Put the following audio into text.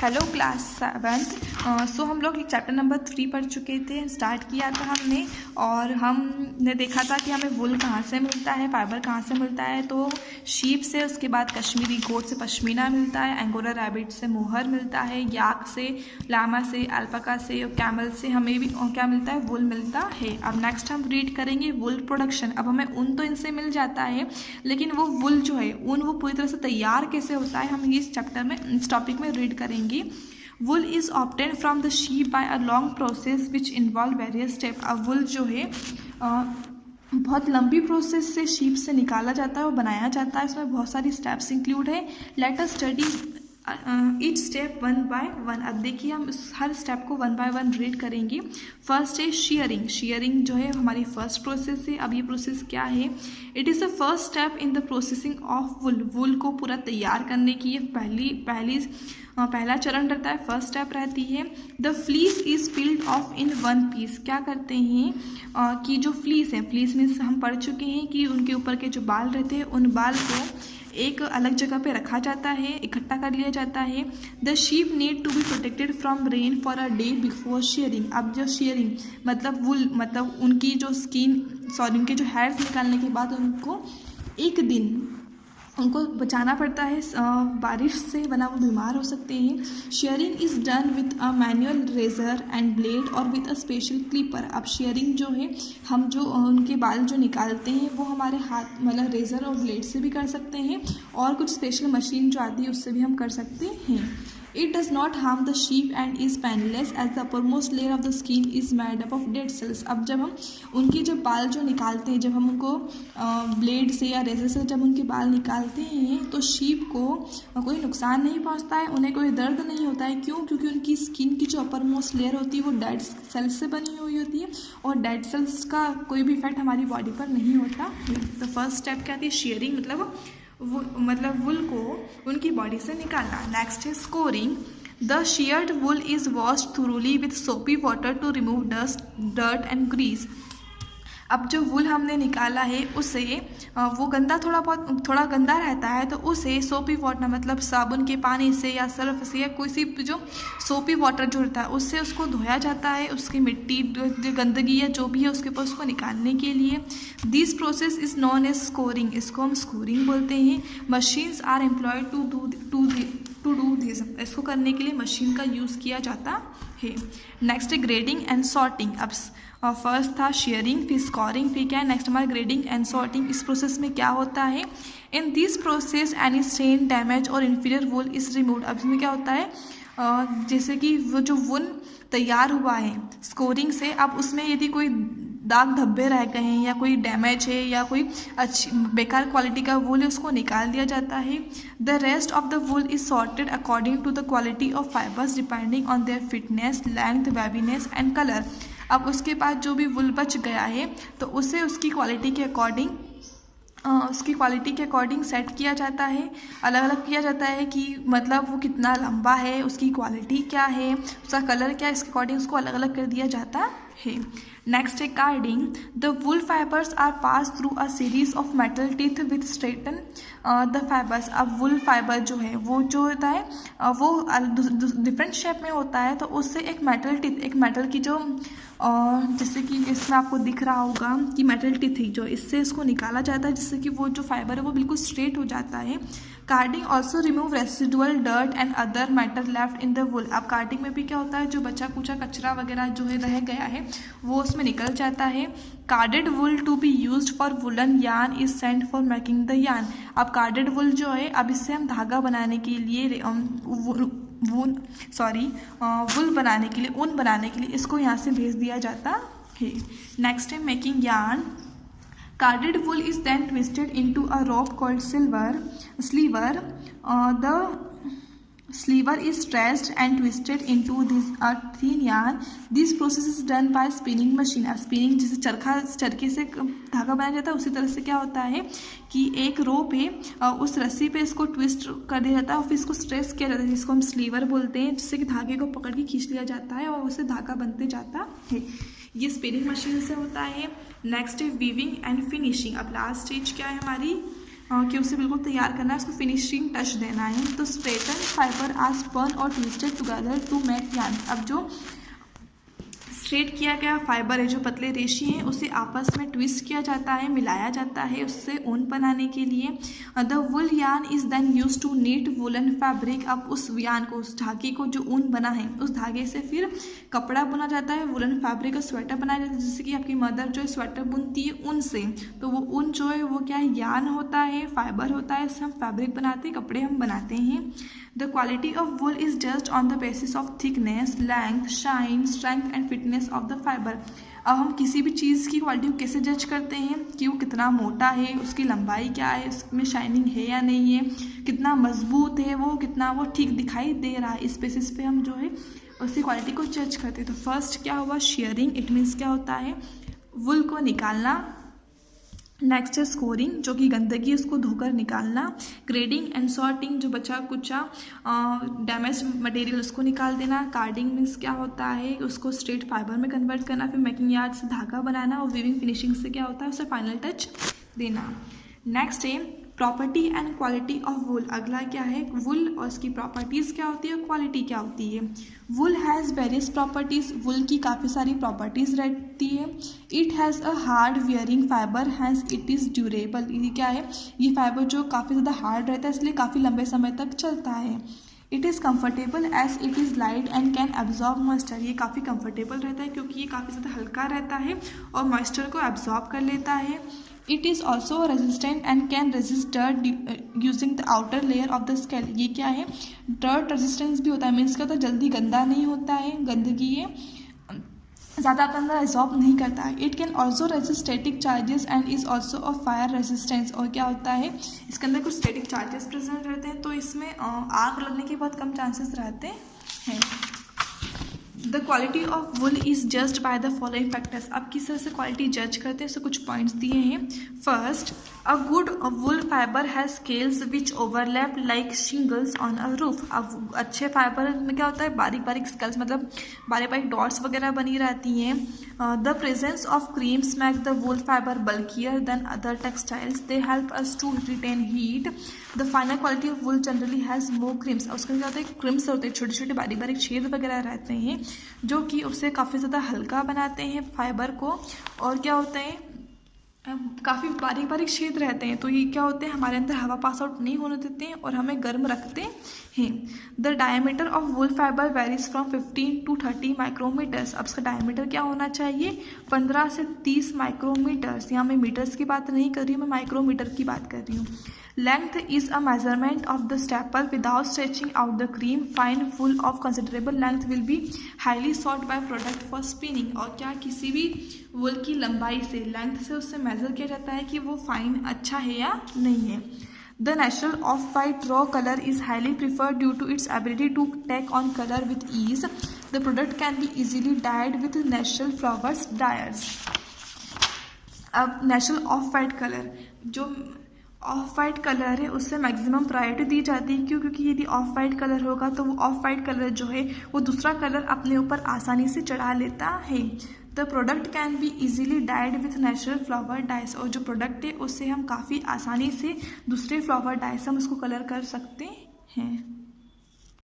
Hello class 7th। सो हम लोग chapter number 3 पढ़ चुके थे, स्टार्ट किया था हमने और हमने देखा था कि हमें वुल कहाँ से मिलता है, फाइबर कहाँ से मिलता है। तो शीप से, उसके बाद कश्मीरी गोट से पश्मीना मिलता है, एंगोरा रैबिट से मोहर मिलता है, याक से, लामा से, अल्पाका से और कैमल से हमें भी क्या मिलता है, वुल मिलता है। अब नेक्स्ट हम रीड करेंगे वुल प्रोडक्शन। अब हमें ऊन तो इनसे मिल जाता है, लेकिन वो वुल जो है ऊन वो पूरी तरह से तैयार कैसे होता है हम इस चैप्टर में, इस टॉपिक में रीड करेंगे। Wool is obtain from the sheep by a long process which involve various step. अब वुल जो है बहुत लंबी प्रोसेस से शीप से निकाला जाता है और बनाया जाता है। इसमें बहुत सारी स्टेप्स इंक्लूड है। Let us study each step one by one. अब देखिए हम हर स्टेप को वन बाय वन रीड करेंगे। फर्स्ट है शेयरिंग। शेयरिंग जो है हमारी फर्स्ट प्रोसेस है। अब ये प्रोसेस क्या है? It is the first step in the processing of wool. Wool को पूरा तैयार करने की ये पहला चरण रहता है, फर्स्ट स्टेप रहती है। The fleece is peeled off in one piece. क्या करते हैं कि जो फ्लीस है, फ्लीस मीन्स हम पढ़ चुके हैं कि उनके ऊपर के जो बाल रहते हैं उन बाल को एक अलग जगह पे रखा जाता है, इकट्ठा कर लिया जाता है। The sheep need to be protected from rain for a day before shearing. अब जो शेयरिंग मतलब वुल मतलब उनकी जो उनके जो हेयर्स निकालने के बाद उनको एक दिन उनको बचाना पड़ता है, बारिश से वरना वो बीमार हो सकते हैं। Shearing is done with a manual razor and blade और विथ अ स्पेशल क्लिपर। अब शेयरिंग जो है हम जो उनके बाल जो निकालते हैं वो हमारे हाथ मतलब रेजर और ब्लेड से भी कर सकते हैं और कुछ स्पेशल मशीन जो आती है उससे भी हम कर सकते हैं। It does not harm the sheep and is painless as the uppermost layer of the skin is made up of dead cells। अब जब हम उनके जो बाल जो निकालते हैं, जब हम उनको ब्लेड से या रेजर से जब उनके बाल निकालते हैं तो शीप को कोई नुकसान नहीं पहुंचता है, उन्हें कोई दर्द नहीं होता है। क्यों? क्योंकि उनकी स्किन की जो अपर मोस्ट लेयर होती है वो डेड सेल्स से बनी हुई होती है और डेड सेल्स का कोई भी इफेक्ट हमारी बॉडी पर नहीं होता। तो फर्स्ट स्टेप क्या थी? शेयरिंग मतलब वुल को उनकी बॉडी से निकालना। नेक्स्ट है scoring. The sheared wool is washed thoroughly with soapy water to remove dust, dirt and grease. अब जो वुल हमने निकाला है उसे वो थोड़ा गंदा रहता है, तो उसे सोपी वाटर मतलब साबुन के पानी से या सर्फ से या कोई सी जो सोपी वाटर जो होता है उससे उसको धोया जाता है, उसकी मिट्टी जो गंदगी या जो भी है उसके ऊपर उसको निकालने के लिए। This process is known as scouring. इसको हम स्कोरिंग बोलते हैं। Machines are employed to do this. इसको करने के लिए मशीन का यूज़ किया जाता है। नेक्स्ट है ग्रेडिंग एंड सॉर्टिंग। अब फर्स्ट था शेयरिंग, फिर स्कोरिंग, फिर क्या है नेक्स्ट हमारा ग्रेडिंग एंड सॉर्टिंग। इस प्रोसेस में क्या होता है? In this process any stain, damage और इन्फीरियर वुल इज रिमूव्ड। अब इसमें क्या होता है जैसे कि वो जो वुल तैयार हुआ है स्कोरिंग से, अब उसमें यदि कोई दाग धब्बे रह गए हैं या कोई डैमेज है या कोई अच्छी बेकार क्वालिटी का वुल है उसको निकाल दिया जाता है। The rest of the wool is sorted according to the quality of fibres depending on their fitness, length, waviness and colour. अब उसके बाद जो भी वुल बच गया है तो उसे उसकी क्वालिटी के अकॉर्डिंग सेट किया जाता है, अलग अलग किया जाता है कि मतलब वो कितना लंबा है, उसकी क्वालिटी क्या है, उसका कलर क्या है, इसके अकॉर्डिंग उसको अलग अलग कर दिया जाता है। नेक्स्ट है carding. The wool fibres are pass through a series of metal teeth with straighten the fibres. अब वुल फाइबर जो है वो जो होता है वो डिफरेंट शेप में होता है, तो उससे एक मेटल की जो जैसे कि इसमें आपको दिख रहा होगा कि मेटल टीथ ही जो इससे इसको निकाला जाता है जिससे कि वो जो फाइबर है वो बिल्कुल स्ट्रेट हो जाता है। Carding also remove residual dirt and other matter left in the wool. अब कार्डिंग में भी क्या होता है, जो बचा कुचा कचरा वगैरह जो है रह गया है वो उसमें निकल जाता है। Carded wool to be used for woollen yarn is sent for making the yarn. अब कार्डेड वुल जो है अब इससे हम धागा बनाने के लिए वुल बनाने के लिए, ऊन बनाने के लिए इसको यहाँ से भेज दिया जाता है। नेक्स्ट है making yarn. Carded wool is then twisted into a rope called sleever. The sleever is stretched and twisted into this thin yarn. This process is done by spinning machine. अब स्पिनिंग जैसे चरखे से धागा बनाया जाता है उसी तरह से क्या होता है कि एक रोप है उस रस्सी पे इसको ट्विस्ट कर दिया जाता है और फिर इसको स्ट्रेस किया जाता है जिसको हम स्लीवर बोलते हैं, जिससे कि धागे को पकड़ के खींच लिया जाता है और उससे धागा बनते जाता है। ये स्पिनिंग मशीन से होता है। नेक्स्ट है वीविंग एंड फिनिशिंग। अब लास्ट स्टेज क्या है हमारी? कि उसे बिल्कुल तैयार करना है, उसको फिनिशिंग टच देना है। तो स्ट्रेटन फाइबर आर स्पन और twisted together to make yarn. अब जो स्ट्रेट किया गया फाइबर है, जो पतले रेशे हैं, उसे आपस में ट्विस्ट किया जाता है, मिलाया जाता है उससे ऊन बनाने के लिए। The wool yarn is then use to knit woollen fabric. अब उस यार्न को, उस धागे को जो ऊन बना है, उस धागे से फिर कपड़ा बुना जाता है, वुलन फैब्रिक का स्वेटर बनाया जाता है। जैसे कि आपकी मदर जो है स्वेटर बुनती है ऊन से, तो वो ऊन जो है वो क्या है, यार्न होता है, फाइबर होता है, इससे हम फैब्रिक बनाते हैं, कपड़े हम बनाते हैं। The quality of wool is judged on the basis of thickness, length, shine, strength and fitness of the fiber. अब हम किसी भी चीज़ की क्वालिटी को कैसे जज करते हैं कि वो कितना मोटा है, उसकी लंबाई क्या है, उसमें शाइनिंग है या नहीं है, कितना मजबूत है वो, कितना वो ठीक दिखाई दे रहा है, इस बेसिस पे हम जो है उसकी क्वालिटी को जज करते हैं। तो फर्स्ट क्या हुआ, शेयरिंग। इट मीन्स क्या होता है, वुल को निकालना। नेक्स्ट है स्कोरिंग, जो कि गंदगी उसको धोकर निकालना। ग्रेडिंग एंड सॉर्टिंग, जो बचा कुचा डैमेज मटेरियल उसको निकाल देना। कार्डिंग मीन्स क्या होता है, उसको स्ट्रेट फाइबर में कन्वर्ट करना। फिर मेकिंग यार्ड से धागा बनाना। और वीविंग फिनिशिंग से क्या होता है, उसे फाइनल टच देना। नेक्स्ट है property and quality of wool. अगला क्या है, वुल और उसकी प्रॉपर्टीज़ क्या होती है, क्वालिटी क्या होती है। वुल हैज़ वेरियस प्रॉपर्टीज़। वुल की काफ़ी सारी प्रॉपर्टीज़ रहती है। It has a hard wearing fibre, has it is durable. ये क्या है, ये फाइबर जो काफ़ी ज़्यादा हार्ड रहता है, इसलिए काफ़ी लंबे समय तक चलता है। It is comfortable as it is light and can absorb moisture. ये काफ़ी कंफर्टेबल रहता है क्योंकि ये काफ़ी ज़्यादा हल्का रहता है और मॉइस्चर को एब्जॉर्ब कर लेता है। It is also resistant and can resist dirt using the outer layer of the scale. ये क्या है, डर्ट रेजिस्टेंस भी होता है, मीन्स क्या होता है, जल्दी गंदा नहीं होता है, गंदगी ये ज़्यादा अपने अंदर एब्जॉर्ब नहीं करता है। It can also resist static charges and is also a fire resistance. और क्या होता है, इसके अंदर कुछ स्टैटिक चार्जेस प्रेजेंट रहते हैं, तो इसमें आग लगने के बहुत कम चांसेस रहते हैं। The quality of wool is judged by the following factors. अब किस तरह से क्वालिटी जज करते हैं, इससे कुछ पॉइंट्स दिए हैं। First, a good wool fibre has scales which overlap like shingles on a roof. अब अच्छे फाइबर में क्या होता है, बारीक बारीक स्केल्स, मतलब बारीक बारीक डॉट्स वगैरह बनी रहती हैं। The presence of crimps make the wool fibre bulkier than other textiles. They help us to retain heat. The final quality of wool generally has more crimps. उसके क्या होता है, क्रीम्स होते हैं, छोटे छोटे बारीक बारीक छेद वगैरह रहते हैं, जो कि उससे काफ़ी ज़्यादा हल्का बनाते हैं फाइबर को। और क्या होता है, काफ़ी बारीक बारीक छेद रहते हैं, तो ये क्या होते हैं, हमारे अंदर हवा पास आउट नहीं होने देते हैं और हमें गर्म रखते हैं। The diameter of wool fibre varies from 15 to 30 micrometres. अब इसका डायमीटर क्या होना चाहिए, 15 से 30 माइक्रोमीटर्स। यहाँ मैं मीटर्स की बात नहीं कर रही हूँ, मैं माइक्रोमीटर की बात कर रही हूँ। Length is a measurement of the staple without stretching out the cream. Fine wool of considerable length will be highly sought by product for spinning. और क्या, किसी भी वुल की लंबाई से, लेंथ से उससे मेज़र किया जाता है कि वो फाइन अच्छा है या नहीं है। The natural off-white raw color is highly preferred due to its ability to take on color with ease. The product can be easily dyed with natural flowers dryers. अब नेचुरल ऑफ वाइट कलर, जो of white colour है उससे maximum priority दी जाती है। क्यों, क्योंकि यदि of white colour होगा तो वो ऑफ वाइट कलर जो है वो दूसरा कलर अपने ऊपर आसानी से चढ़ा लेता है। The product can be easily died with natural flower dice. और जो प्रोडक्ट है उससे हम काफ़ी आसानी से दूसरे फ्लावर डाइस हम उसको कलर कर सकते हैं।